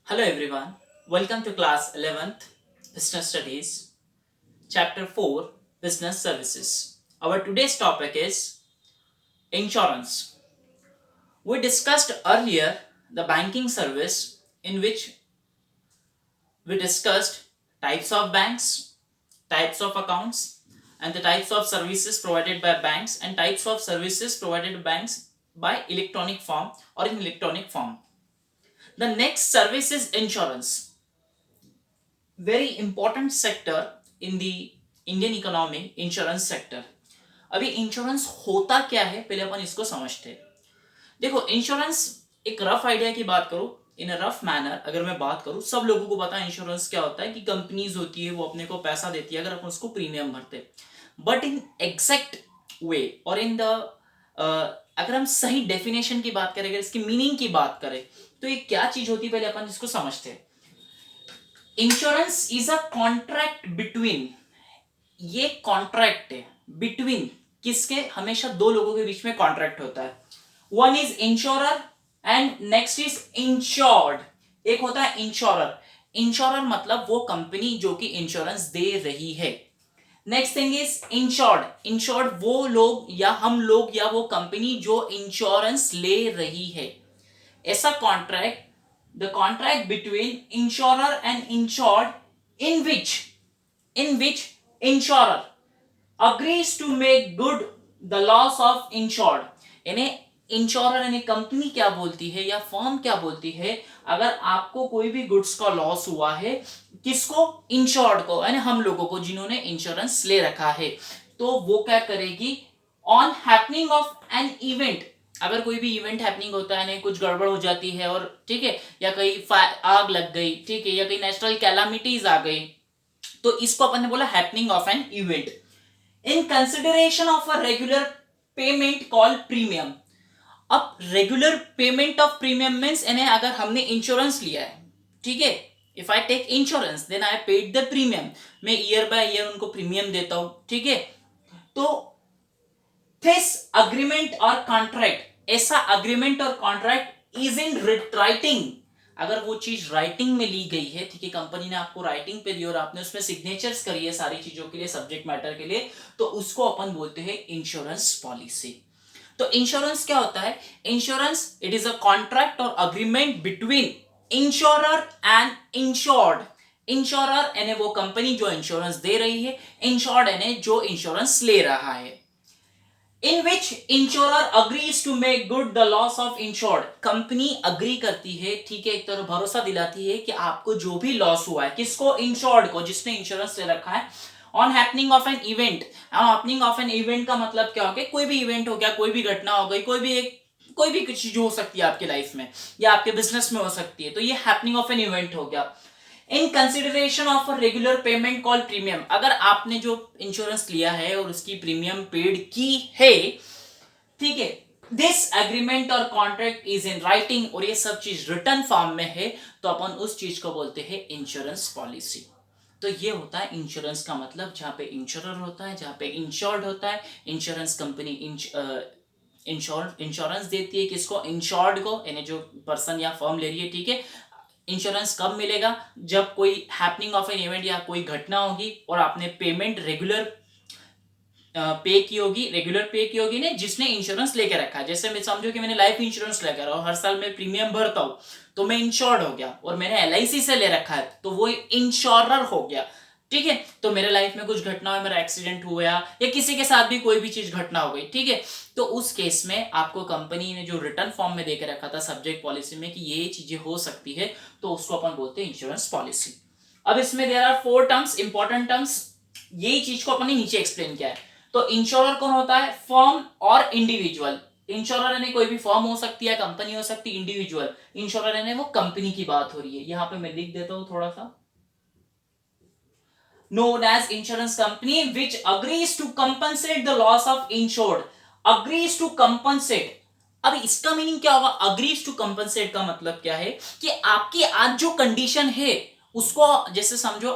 Hello everyone, welcome to class 11th Business Studies, Chapter 4 Business Services. Our today's topic is insurance. We discussed earlier the banking service in which we discussed types of banks, types of accounts, and the types of services provided by banks and types of services provided by banks by electronic form or in electronic form. The next service is insurance. Very important sector in the Indian economy insurance sector. अभी insurance होता क्या है पहले अपन इसको समझते हैं. देखो insurance एक रफ आइडिया की बात करूं इन रफ मैनर अगर मैं बात करूं सब लोगों को पता है इंश्योरेंस क्या होता है कि कंपनीज होती है वो अपने को पैसा देती है अगर अपन उसको प्रीमियम भरते. बट इन एग्जैक्ट वे और इन द अगर हम सही डेफिनेशन की बात करें अगर इसकी मीनिंग की बात करें तो ये क्या चीज होती है पहले अपन इसको समझते हैं. Insurance is a contract between. ये कॉन्ट्रैक्ट है बिटवीन किसके. हमेशा दो लोगों के बीच में कॉन्ट्रैक्ट होता है. One is insurer and next is insured. एक होता है इंश्योरर. इंश्योरर मतलब वो कंपनी जो कि इंश्योरेंस दे रही है. Next thing is insured. Insured वो लोग या हम लोग या वो कंपनी जो इंश्योरेंस ले रही है. ऐसा contract, the contract between insurer and insured in which insurer agrees to make good the loss of insured. यानी इंश्योरर यानी कंपनी क्या बोलती है या फर्म क्या बोलती है अगर आपको कोई भी गुड्स का लॉस हुआ है किसको. इंश्योर्ड को यानी हम लोगों को जिन्होंने इंश्योरेंस ले रखा है तो वो क्या करेगी on happening of an event. अगर कोई भी इवेंट हैपनिंग होता है नहीं कुछ गड़बड़ हो जाती है और ठीक है या कहीं आग लग गई ठीक है या कहीं नेचुरल कैलामिटीज आ गई तो इसको अपन ने बोला happening of an event in consideration of a regular payment call premium. अब regular payment of premium means यानी अगर हमने इंश्योरेंस लिया है ठीक है. If I take insurance then I paid the premium. मैं ईयर बाय ईयर उनको प्रीमियम देता हूं ठीक है. तो दिस अग्रीमेंट और कॉन्ट्रैक्ट ऐसा अग्रीमेंट और कॉन्ट्रैक्ट इज इन राइटिंग. अगर वो चीज राइटिंग में ली गई है ठीक है कंपनी ने आपको राइटिंग पे दी और आपने उसमें सिग्नेचर्स करी है सारी चीजों के लिए सब्जेक्ट मैटर के लिए तो उसको अपन बोलते हैं इंश्योरेंस पॉलिसी. तो इंश्योरेंस क्या होता है. Insurance it is a contract और agreement between insurer and insured. Insurer यानी वो कंपनी जो इंश्योरेंस दे रही है. इंश्योर्ड यानी जो इंश्योरेंस ले रहा है. In which insurer agrees to make good the loss of insured. Company agree करती है ठीक है एक तरह भरोसा दिलाती है कि आपको जो भी लॉस हुआ है किसको इंश्योर्ड को जिसने इंश्योरेंस ले रखा है on happening of an event. Happening of an event का मतलब क्या हो गया कोई भी इवेंट हो गया कोई भी घटना हो गई कोई भी चीज हो सकती है आपके लाइफ में या आपके बिजनेस में हो सकती है तो ये हैपनिंग ऑफ एन इवेंट हो गया. इन consideration of a regular payment call premium. अगर आपने जो इंश्योरेंस लिया है और उसकी प्रीमियम पेड की है ठीक है दिस एग्रीमेंट और कॉन्ट्रैक्ट इज इन राइटिंग और ये सब चीज रिटर्न फॉर्म में है तो अपन उस चीज को बोलते हैं इंश्योरेंस पॉलिसी. तो ये होता है इंश्योरेंस का मतलब जहां पे इंश्योरर होता है जहां पे इंश्योर्ड होता है. इंश्योरेंस कंपनी इंश्योरेंस देती है किसको इंश्योर्ड को यानी जो पर्सन या फर्म ले रही है ठीक है. इंश्योरेंस कब मिलेगा जब कोई हैपनिंग ऑफ एन इवेंट या कोई घटना होगी और आपने पेमेंट रेगुलर पे की होगी ने जिसने इंश्योरेंस लेके रखा है. जैसे मैं समझो कि मैंने लाइफ इंश्योरेंस लेकर और हर साल मैं प्रीमियम भरता हूं तो मैं इंश्योर्ड हो गया और मैंने एलआईसी से ले रखा है तो वो इंश्योरर हो गया ठीक है. तो मेरे लाइफ में कुछ घटना हुआ मेरा एक्सीडेंट हुआ या किसी के साथ भी कोई भी चीज घटना हो गई ठीक है तो उस केस में आपको कंपनी ने जो रिटर्न फॉर्म में देकर रखा था सब्जेक्ट पॉलिसी में कि ये चीजें हो सकती है तो उसको अपन बोलते हैं इंश्योरेंस पॉलिसी. अब इसमें there are 4 terms important terms. यही चीज को अपन ने नीचे एक्सप्लेन किया है. तो इंश्योरर कौन होता है फर्म और इंडिविजुअल. इंश्योरर यानी कोई भी फर्म हो सकती है कंपनी हो सकती है इंडिविजुअल. इंश्योरर यानी वो कंपनी की बात हो रही है. यहां पे मैं लिख देता हूं थोड़ा सा known as insurance company which agrees to compensate the loss of insured. agrees to compensate. अब इसका मीनिंग क्या होगा. agrees to compensate का मतलब क्या है कि आपकी आज जो कंडीशन है उसको जैसे समझो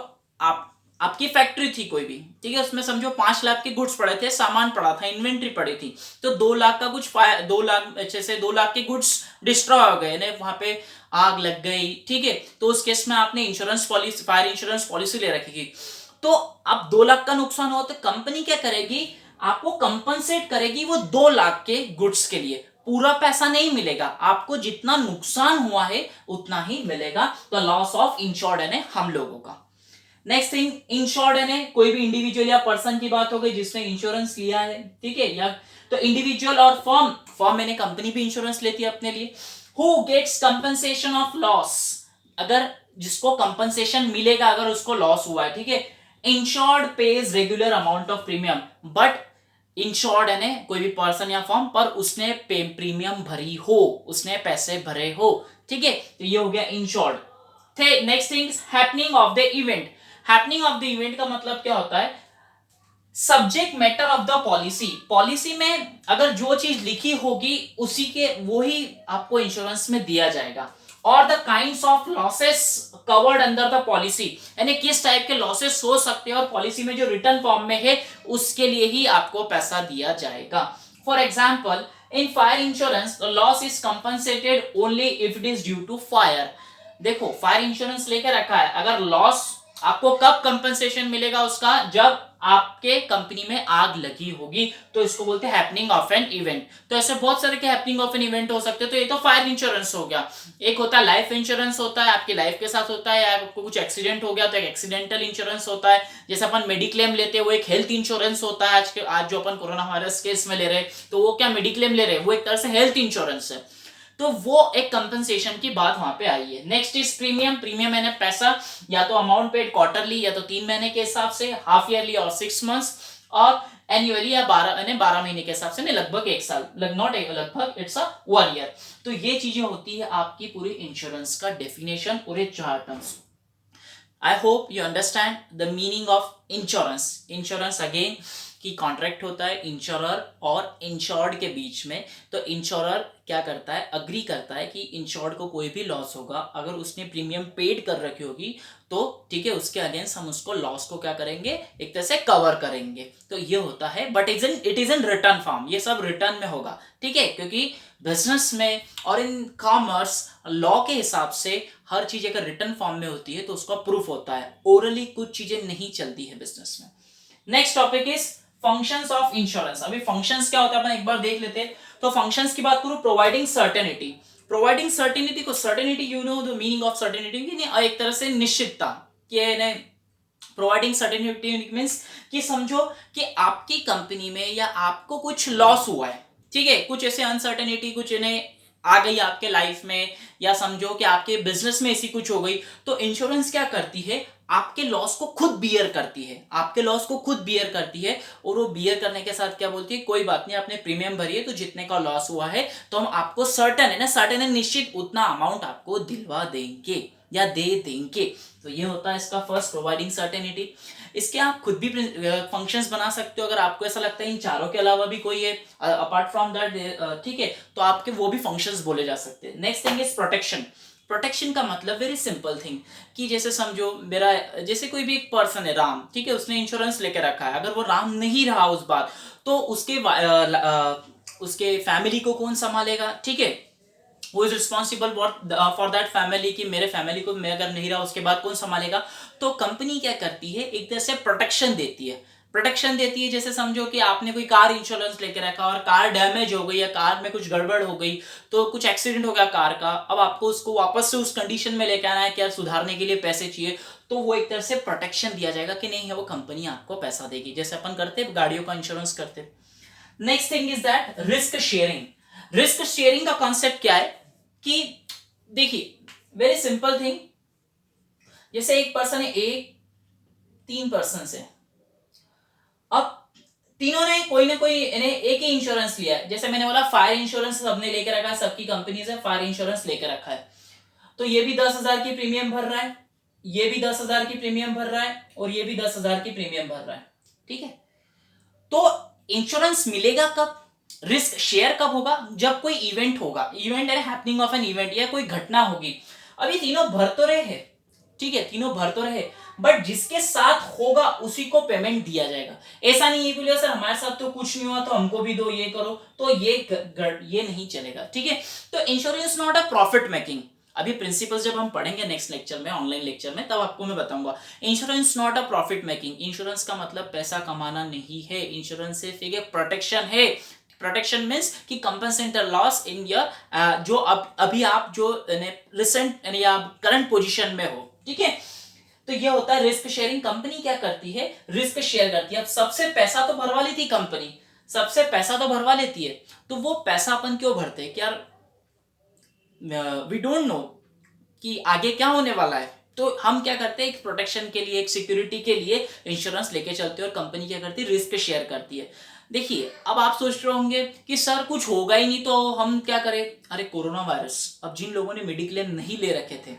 आपकी फैक्ट्री थी कोई भी, ठीक है, उसमें समझो 5 लाख के गुड्स पड़े थे, सामान पड़ा था, इन्वेंट्री पड़ी थी, तो 2 लाख का कुछ 2 लाख अच्छे से 2 लाख के गुड्स डिस्ट्रॉय हो गए, वहां पे आग लग गई, ठीक है, तो उस केस में आपने insurance policy, fire insurance policy ले रखी थी। तो अब 2 लाख का नुकसान हुआ तो कंपनी क्या करेगी, आपको कंपनसेट करेगी वो 2 लाख के गुड्स के लिए, पूरा पैसा नहीं मिलेगा आपको, जितना नुकसान हुआ है उतना ही मिलेगा। तो लॉस ऑफ इंश्योर्ड है हम लोगों का। नेक्स्ट थिंग, इंश्योर्ड है कोई भी इंडिविजुअल या पर्सन की बात हो गई जिसने इंश्योरेंस लिया है, ठीक है, या तो इंडिविजुअल और फर्म, फर्म मैंने कंपनी भी इंश्योरेंस लेती है अपने लिए। Who gets compensation of loss, अगर जिसको कंपनसेशन मिलेगा अगर उसको लॉस हुआ है, ठीक है, insured page regular amount of premium, but insured है कोई भी पर्सन या फर्म पर उसने प्रीमियम भरी हो, उसने पैसे भरे हो, ठीक है, तो ये हो गया इंश्योर्ड। थे next thing, happening of the event. Happening of the event का मतलब क्या होता है, subject matter of the policy, policy में अगर जो चीज लिखी होगी उसी के वो ही आपको इंश्योरेंस में दिया जाएगा। और the kinds of losses covered under the policy, यानी किस टाइप के लॉसेस हो सकते हैं और पॉलिसी में जो रिटर्न फॉर्म में है उसके लिए ही आपको पैसा दिया जाएगा। For example, in fire insurance the loss is compensated only if it is due to fire. देखो फायर इंश्योरेंस लेकर रखा है, अगर लॉस आपको कब कंपनसेशन मिलेगा उसका, जब आपके कंपनी में आग लगी होगी, तो इसको बोलते हैं हैपनिंग ऑफ एन इवेंट। तो ऐसे बहुत सारे के हैपनिंग ऑफ एन इवेंट हो सकते हैं, तो ये तो फायर इंश्योरेंस हो गया। एक होता है लाइफ इंश्योरेंस, होता है आपकी लाइफ के साथ होता है, आपको कुछ एक्सीडेंट हो गया तो एक एक्सीडेंटल इंश्योरेंस होता है, जैसे अपन मेडिक्लेम लेते हैं वो एक हेल्थ इंश्योरेंस होता है। आज जो अपन कोरोना वायरस केस में ले रहे हैं तो वो क्या मेडिक्लेम ले रहे हैं, वो एक तरह से हेल्थ इंश्योरेंस है, तो वो एक कंपनसेशन की बात वहां पे आई है। नेक्स्ट इज प्रीमियम, प्रीमियम है पैसा या तो अमाउंट पेड क्वार्टरली या तो 3 महीने के हिसाब से, हाफ ईयरली और 6 मंथ्स, और एनुअली या 12 महीने के हिसाब से, नहीं लगभग 1 साल, नॉट लगभग, इट्स अ 1 ईयर। तो ये चीजें होती है आपकी पूरी इंश्योरेंस का डेफिनेशन, पूरे 4 terms. I hope you understand the meaning of insurance. Insurance again की कॉन्ट्रैक्ट होता है इंश्योरर और इंश्योर्ड के बीच में। तो इंश्योरर क्या करता है, अग्री करता है कि इंश्योर्ड को कोई भी लॉस होगा, अगर उसने प्रीमियम पेड कर रखी होगी तो ठीक है, उसके अगेंस्ट हम उसको लॉस को क्या करेंगे, एक तरह से कवर करेंगे। तो ये होता है, but it is in return form, ये सब रिटर्न में होगा, ठीक है, क्योंकि बिजनेस में और इन कॉमर्स लॉ के हिसाब से हर चीज अगर रिटर्न फॉर्म में होती है तो उसका प्रूफ होता है, ओरली कुछ चीजें नहीं चलती है बिजनेस में। Next topic is functions of insurance. अभी फंक्शंस क्या होता है अपन एक बार देख लेते हैं। तो फंक्शंस की बात करूं, प्रोवाइडिंग सर्टेनिटी, प्रोवाइडिंग सर्टेनिटी को, certainty you know the meaning of certainty, एक तरह से निश्चितता, कि प्रोवाइडिंग सर्टेनिटी मीन्स कि समझो कि आपकी कंपनी में या आपको कुछ लॉस हुआ है, ठीक है, कुछ ऐसे अनसर्टेनिटी कुछ इन्हें आ गई आपके लाइफ में, या समझो कि आपके बिजनेस में ऐसी कुछ हो गई, तो इंश्योरेंस क्या करती है, आपके लॉस को खुद बियर करती है, आपके लॉस को खुद बियर करती है। और वो बियर करने के साथ क्या बोलती है, कोई बात नहीं, आपने प्रीमियम भरी है तो जितने का लॉस हुआ है तो हम आपको सर्टेन है ना, सर्टेन है निश्चित, उतना अमाउंट आपको दिलवा देंगे या दे देंगे। तो ये होता है इसका फर्स्ट, प्रोवाइडिंग सर्टेनिटी। इसके आप खुद भी फंक्शंस बना सकते हो, अगर आपको ऐसा लगता है इन चारों के अलावा भी कोई है अपार्ट फ्रॉम दैट, ठीक है, तो आपके वो भी फंक्शंस बोले जा सकते हैं। Next thing is protection. Protection का मतलब वेरी सिंपल थिंग, कि जैसे समझो मेरा, जैसे कोई भी एक पर्सन है राम, ठीक है, उसने इंश्योरेंस लेके रखा है, अगर वो राम नहीं रहा उस बार, तो उसके फैमिली को कौन संभालेगा, ठीक है, वो is responsible for that family, कि मेरे फैमिली को मैं अगर नहीं रहा उसके बाद कौन संभालेगा। तो कंपनी क्या करती है, एक तरह से प्रोटेक्शन देती है, प्रोटेक्शन देती है। जैसे समझो कि आपने कोई कार इंश्योरेंस लेके रखा और कार डैमेज हो गई या कार में कुछ गड़बड़ हो गई, तो कुछ एक्सीडेंट हो गया कार का, अब आपको उसको वापस से उस कंडीशन में लेके आना है, क्या सुधारने के लिए पैसे चाहिए, तो वो एक तरह से प्रोटेक्शन दिया जाएगा कि नहीं है, वो कंपनी आपको पैसा देगी, जैसे अपन करते गाड़ियों का इंश्योरेंस करते। Next thing is that risk sharing. Risk sharing का कॉन्सेप्ट क्या है कि देखिए वेरी सिंपल थिंग, जैसे एक पर्सन है, एक 3 पर्सन है, अब तीनों ने कोई ना कोई इन्हें एक ही इंश्योरेंस लिया है, जैसे मैंने बोला फायर इंश्योरेंस सबने लेके रखा है, सबकी कंपनीज है फायर इंश्योरेंस लेके रखा है, तो ये भी 10,000 की प्रीमियम भर रहा है, ये भी 10,000 की प्रीमियम भर रहा है, और ये भी 10,000 की प्रीमियम भर रहा है, ठीक है। तो इंश्योरेंस मिलेगा कब, रिस्क शेयर कब होगा, जब कोई इवेंट होगा, इवेंट है हैपनिंग ऑफ एन इवेंट, या कोई घटना होगी। अब ये तीनों भर तो रहे हैं, ठीक है, तीनों भर तो रहे, बट जिसके साथ होगा उसी को पेमेंट दिया जाएगा। ऐसा नहीं है बोलिए सर हमारे साथ तो कुछ नहीं हुआ तो हमको भी दो, ये करो, तो ये नहीं चलेगा, ठीक है। तो insurance not a profit making. अभी प्रिंसिपल्स जब हम पढ़ेंगे नेक्स्ट लेक्चर में, ऑनलाइन लेक्चर में, तब आपको मैं बताऊंगा। Insurance not a profit making. Insurance का मतलब पैसा कमाना नहीं है। इंश्योरेंस सिर्फ एक प्रोटेक्शन है। प्रोटेक्शन मीन्स कि कंपनसेट लॉस इन योर जो अभी आप जो रिसेंट या करंट पोजीशन में हो, ठीक है। तो ये होता है रिस्क शेयरिंग। कंपनी क्या करती है, रिस्क शेयर करती है। अब सबसे पैसा तो भरवा लेती कंपनी, सबसे पैसा तो भरवा लेती है, तो वो पैसा अपन क्यों भरते हैं कि यार वी डोंट नो कि आगे क्या होने वाला है, तो हम क्या करते हैं एक प्रोटेक्शन के लिए, एक सिक्योरिटी के लिए इंश्योरेंस लेके चलते हैं। और कंपनी क्या करती है, रिस्क शेयर करती है। देखिए अब आप सोच रहे होंगे कि सर कुछ होगा ही नहीं तो हम क्या करें। अरे कोरोना वायरस, अब जिन लोगों ने मेडिक्लेम नहीं ले रखे थे,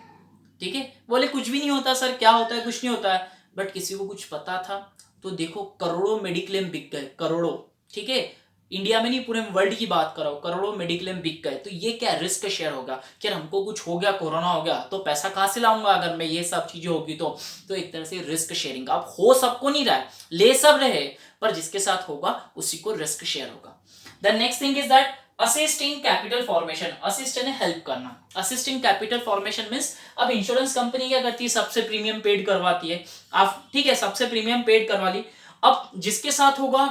ठीक है, बोले कुछ भी नहीं होता सर, क्या होता है, कुछ नहीं होता है। बट किसी को कुछ पता था तो देखो करोड़ों मेडिक्लेम बिक गए, करोड़ों, ठीक है। इंडिया में नहीं पूरे वर्ल्ड की बात करो, करोड़ों मेडिक्लेम बिक गए। तो ये क्या रिस्क शेयर होगा कि हमको कुछ हो गया, कोरोना हो गया, तो पैसा कहां से लाऊंगा अगर मैं ये सब चीजें होगी तो एक तरह से रिस्क शेयरिंग। अब हो सबको नहीं रहा है, ले सब रहे, पर जिसके साथ होगा उसी को रिस्क शेयर होगा। The next thing is that assist in capital formation. Assist यानी हेल्प करना। Assist in capital formation means अब इंश्योरेंस कंपनी क्या करती है, सबसे प्रीमियम पेड करवाती है आप, ठीक है, सबसे प्रीमियम पेड करवा ली। अब जिसके साथ होगा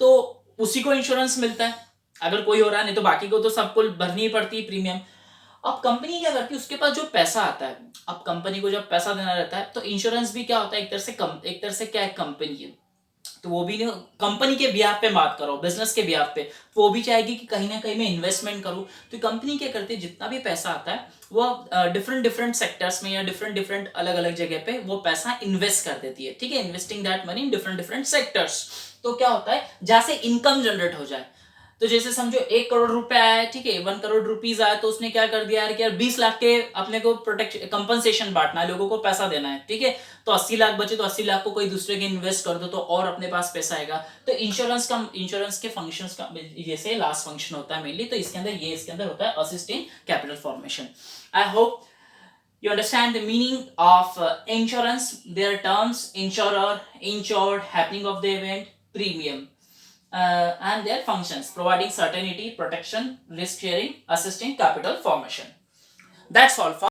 तो उसी को इंश्योरेंस मिलता है, अगर कोई हो रहा है, नहीं तो बाकी को तो सबको भरनी ही पड़ती है प्रीमियम। अब कंपनी क्या करती है, उसके पास जो पैसा आता है, अब कंपनी को जब पैसा देना रहता है तो इंश्योरेंस भी क्या होता है, एक तरह से क्या है, कंपनी है, तो वो भी कंपनी के ब्याह पे बात करो, बिजनेस के ब्याह पे, तो वो भी चाहेगी कि कहीं ना कहीं मैं इन्वेस्टमेंट करूं। तो कंपनी क्या करती है, जितना भी पैसा आता है वो डिफरेंट डिफरेंट सेक्टर्स में या डिफरेंट डिफरेंट अलग अलग जगह पे वो पैसा इन्वेस्ट कर देती है, ठीक है, investing that money in different different sectors. तो क्या होता है, जहां से इनकम जनरेट हो जाए। तो जैसे समझो 1 करोड़ रुपए आया है, ठीक है, 1 करोड़ रुपीज आया, तो उसने क्या कर दिया यार कि यार 20 लाख के अपने को प्रोटेक्शन कंपनसेशन बांटना है, लोगों को पैसा देना है, ठीक है। तो 80 लाख बचे तो 80 लाख को कोई दूसरे के इन्वेस्ट कर दो तो और अपने पास पैसा आएगा। तो इंश्योरेंस के फंक्शंस का जैसे लास्ट फंक्शन होता है मेनली, तो इसके अंदर इसके अंदर होता है assist in capital formation. I hope you understand the meaning of insurance, their terms: insurer, insured, happening of the event, premium, and their functions: providing certainty, protection, risk sharing, assisting capital formation. That's all for